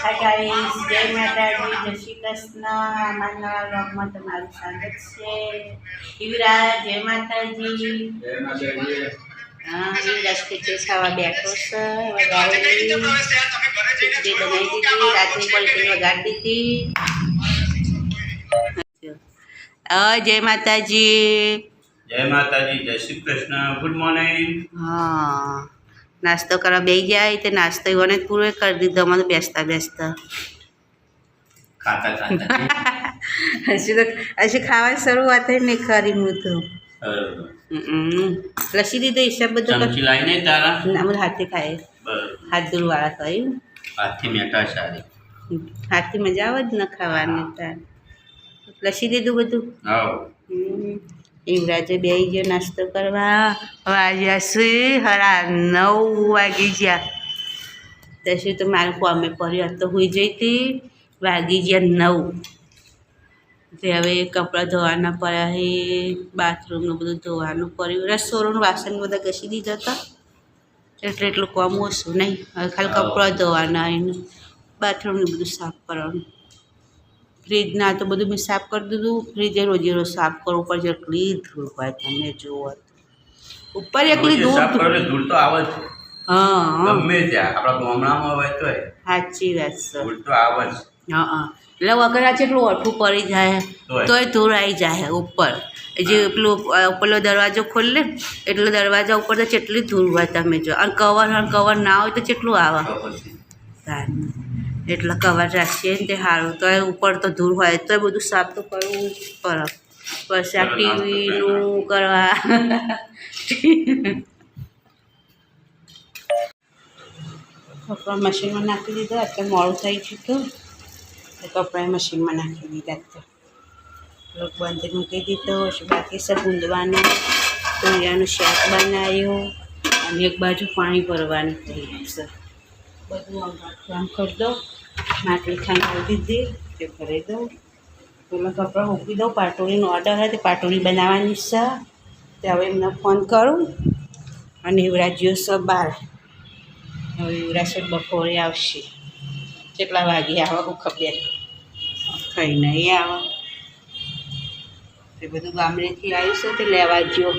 Hi guys, જય માતાજી, જય શ્રી કૃષ્ણ. અમારા નવા બ્લોગમાં તમારું સ્વાગત છે. યુવરાજ, જય માતાજી. જય માતાજી. હા, યુવરાજ ખીચડી ખાવા બેઠો છે. વગાડેલી ખીચડી બનાવી દીધી, રાતની પલટી વગાડી દીધી. જય માતાજી. જય માતાજી, જય શ્રી કૃષ્ણ. Good morning. હા, નાસ્તો કરવા બેસી જાય તે નાસ્તો એવાને પૂરો કરી દીધો અમારે બેસતા બેસતા. ખાતા ખાતા હજી ખાવાની શરૂઆત નહીં કરી હું તો. લસી દીધો હિસાબ બધો ચમચી લાઈને તારા અમે હાથથી ખાય. બરાબર. હાથ ધોવાળા કહ્યું હાથથી મેટા સારી. હાથથી મજા આવે જ ન ખાવાની તાર. લસી દીધું બધું. હાવ. યુવરાજે બેસી ગયો નાસ્તો કરવા. વાગ્યા છે 9:30 વાગી ગયા. પછી તો મારું કોમે પડ્યું તો હોઈ જઈ હતી. વાગી ગયા 9. તે હવે કપડાં ધોવાના પડ્યા છે. બાથરૂમનું બધું ધોવાનું પડ્યું. રસોડું વાસણ બધા ઘસી દીધા હતા એટલે એટલું કોમ ઓછું નહીં. હવે ખાલી કપડાં ધોવાના એને બાથરૂમનું બધું સાફ કરવાનું. ફ્રીજના તો બધું મેં સાફ કરી દીધું. ફ્રીજે રોજે રોજ સાફ કરવું પડશે. એટલી ધૂળ હોય તમે જુઓ ઉપર એકલી સાફ ધૂળ. કરો એટલે ધૂળ તો આવે જ. હા, ગમે ત્યાં આપણા ગામડામાં હોય તોય સાચી વાત છે. ધૂળ તો આવે જ. હા, એટલે વગર આ જેટલું ઓઠું પડી જાય તોય ધૂળ આવી જાય ઉપર. જે પેલો દરવાજો ખોલે એટલો દરવાજા ઉપર તો કેટલી ધૂળ હોય તમે જો. અને કવર ના હોય તો કેટલું આવે. એટલે કવર રાખીએ ને તે સારું. તો ઉપર તો ધૂળ હોય તો બધું સાફ તો કરવું જ પડે. પછી આ ટીવીનું કરવા કપડાં મશીનમાં નાખી દીધા. અત્યારે મોડું થઈ ગયું તો કપડાં મશીનમાં નાખી દીધા. તો લોક બંધ મૂકી દીધો. બાકી સબ ઊંધવાનું તુરિયાનું શાક બનાવ્યું અને એક બાજુ પાણી ભરવાનું થઈ છે. બધું આમ કરી દઉં. માટલી ખાંડી દીધી તે ભરી દઉં. પેલા કપડાં મૂકી દઉં. પાટોળીનો ઓર્ડર હતી, પાટોળી બનાવવાની છે. તે હવે એમને ફોન કરું. અને યુવરાજીઓ સબ બહાર. હવે યુવરાજ બપોરે આવશે. કેટલા વાગે આવે હું ખબર થઈ નહીં આવે. તે બધું ગામડેથી આવ્યું છે તે લેવા ગયો.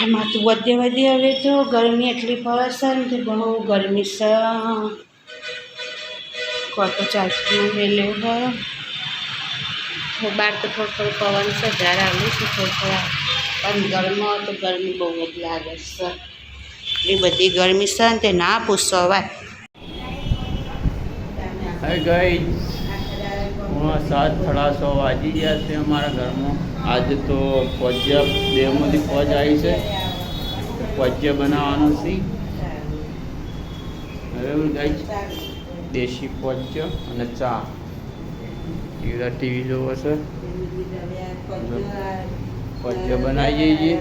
આમાં તો વધે હવે તો ગરમી એટલી પડે છે ને તે બહુ ગરમી છે. કોતો ચાલતું લેવું હોય. બહાર તો થોડું પવન છે. ઝાડ આવ્યું છે થોડા. પણ ગરમી તો ગરમી બહુ જ લાગે છે. એટલી બધી ગરમી છે ને તે ના પૂછો વાત. હાય ગાઈસ, 7:30 વાગી ગયા છે અમારા ઘરમાં. આજે તો પજ્ય દેવમાંથી પજ આવી છે. પજ્ય બનાવવાનું છે. બરાબર ગાઈસ, દેશી પજ્ય અને ચા. યુવરાજ ટીવી જોવો છે. પજ્ય બનાવીએ છીએ.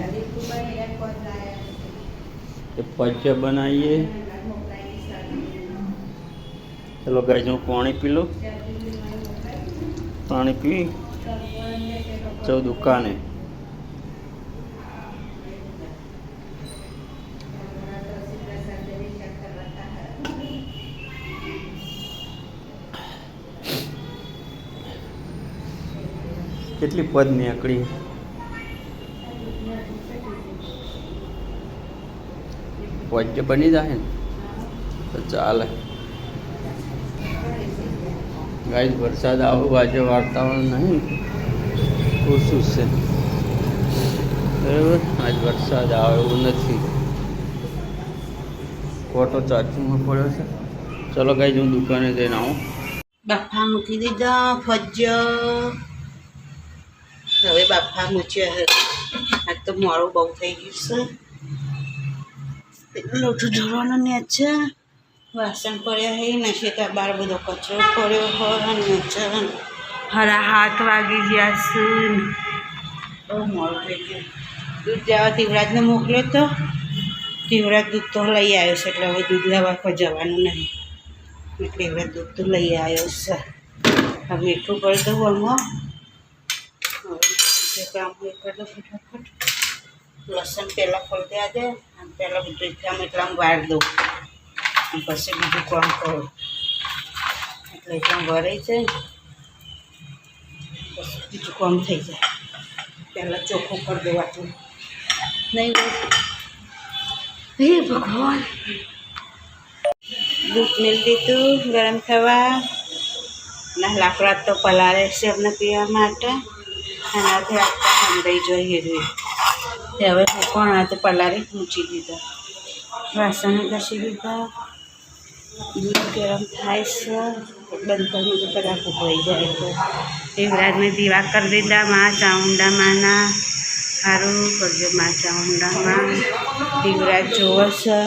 પજ્ય બનાવીએ. ચલો ગાઈસ, હું પાણી પી લઉં. પાણી પી જાઉં દુકાને. કેટલી પદ નીકળી. પજ્ય બની જાય ને તો ચાલે. ગાઈસ, વરસાદ આવો આજે વાતાવરણ નહીં ઓછું છે. બરાબર, આજ વરસાદ આવે એવું નથી. ફોટો ચાર્જિંગમાં પડ્યો છે. ચલો ગાઈસ, હું દુકાને જઈને આવું. બાફા મૂકી દીધા ફજ્જો. હવે બાફા મૂક્યા. આજ તો મોડું બહુ થઈ ગયું છે. લોટું ધોવાનું ને છે. વાસણ પડ્યા હે નથી. ત્યાં બહાર બધો કચરો પડ્યો હોય ને 7:30 વાગી ગયા છે. બહુ મોડું થઈ ગયું. દૂધ જવા તીવરાજને મોકલ્યો તો તીવરાજ દૂધ તો લઈ આવ્યો છે. એટલે હવે દૂધ લેવા કોઈ જવાનું નહીં. એટલે તીવરાજ દૂધ તો લઈ આવ્યો છે. હવે મીઠું કરી દઉં આમાં. હવે કામ કરી દઉં ફટાફટ. લસણ પહેલાં ખોલી દે. અને પહેલાં બધું એટલામાં વાર દઉં. પછી બીજું કામ કરું એટલે ત્યાં ભરાઈ જાય પછી બીજું કામ થઈ જાય. પહેલાં ચોખ્ખું કરી દેવાતું નહીં હોય. હે ભગવાન, દૂધ મેળ દીધું ગરમ થવા. ના લાકડા તો પલાળે છે એમને પીવા માટે. એનાથી આખા હંધાઈ જોઈએ જોઈએ. તે હવે હું કોણ આ તો પલાળી મૂકી દીધા. વાસણ ઘસી દીધા. દૂધ ગરમ થાય છે. બંધ કરી તો કદાચ ઉભરાઈ જાય તો દેવરાજને દીવા કરી દીધા. મા ચામુંડા માના સારું કરજો. મા ચામુંડામાં દેવરાજ જોવે છે,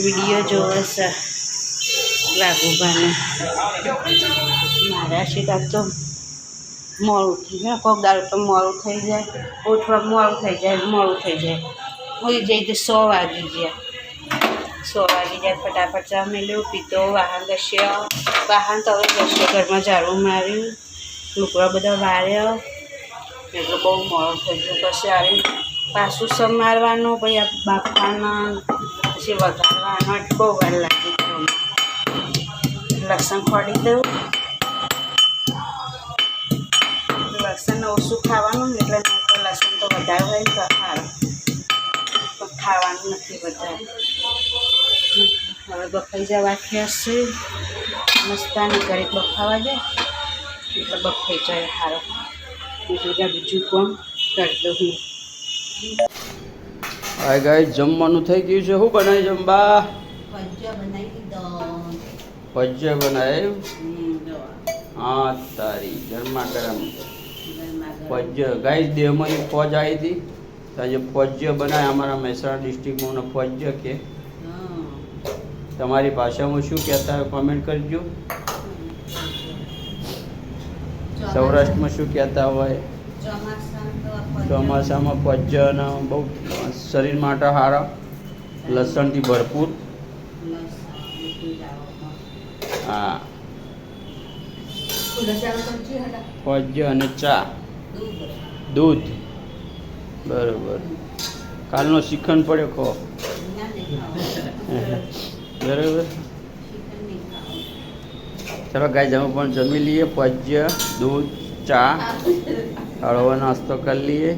વિડીયો જોવે છે વાઘુભાને. મારા શીખા તો મોડું થઈ જાય. કોઈક દાડો તો મોડું થઈ જાય, ઉઠવા મોડું થઈ જાય, મોડું થઈ જાય. હોઈ જઈ તો 100 વાગી ગયા. 100 વાગી જાય. ફટાફટ ચા મેલ્યું, પીતો, વાહન ઘસ્યો. વાહન તો હવે ઘસ્યો, ઘરમાં ઝાડુ માર્યું, લુકડા બધા વાર્યા. એટલે બહુ મોડું થઈ ગયું. પછી આવી પાછું સમારવાનું, પછી આ બાફવાના, પછી વઘારવાનો. બહુ વાર લાગી. લસણ ખોડી દઉં. લસણ ઓછું ખાવાનું એટલે લસણ તો વધારે હોય તો સારું, પણ ખાવાનું નથી વધારે. હવે બફાઈ જવા થયા છે. મસ્તાની ઘરે બફાવા જાય એટલે બફાઈ જાય સારો. બીજું કોણ કરી દઉં હું. હા ગાય, જમવાનું થઈ ગયું છે. શું બનાવી જમવા? ભજીયા બનાવી દીધો. ભજીયા બનાવ્યું? હા તારી ગરમા ગરમ ભજીયા. ગાય, દેવમાંથી ફોજ આવી હતી તો આજે ભજીયા બનાવ્યા. અમારા મહેસાણા ડિસ્ટ્રિક્ટમાં ભજીયા કે તમારી ભાષામાં શું કહેતા હોય કોમેન્ટ કરજો. સૌરાષ્ટ્રમાં શું કહેતા હોય? ચોમાસામાં ભજીયા બહુ શરીર માટે સારા, લસણથી ભરપૂર. હા, ભજીયા અને ચા, દૂધ. બરાબર. કાલનો શ્રીખંડ પડ્યો ખો. બરાબર. ચલો ગાય, અમે પણ જમી લઈએ. ભજીયા, દૂધ, ચા, હળવો નાસ્તો કરી લઈએ.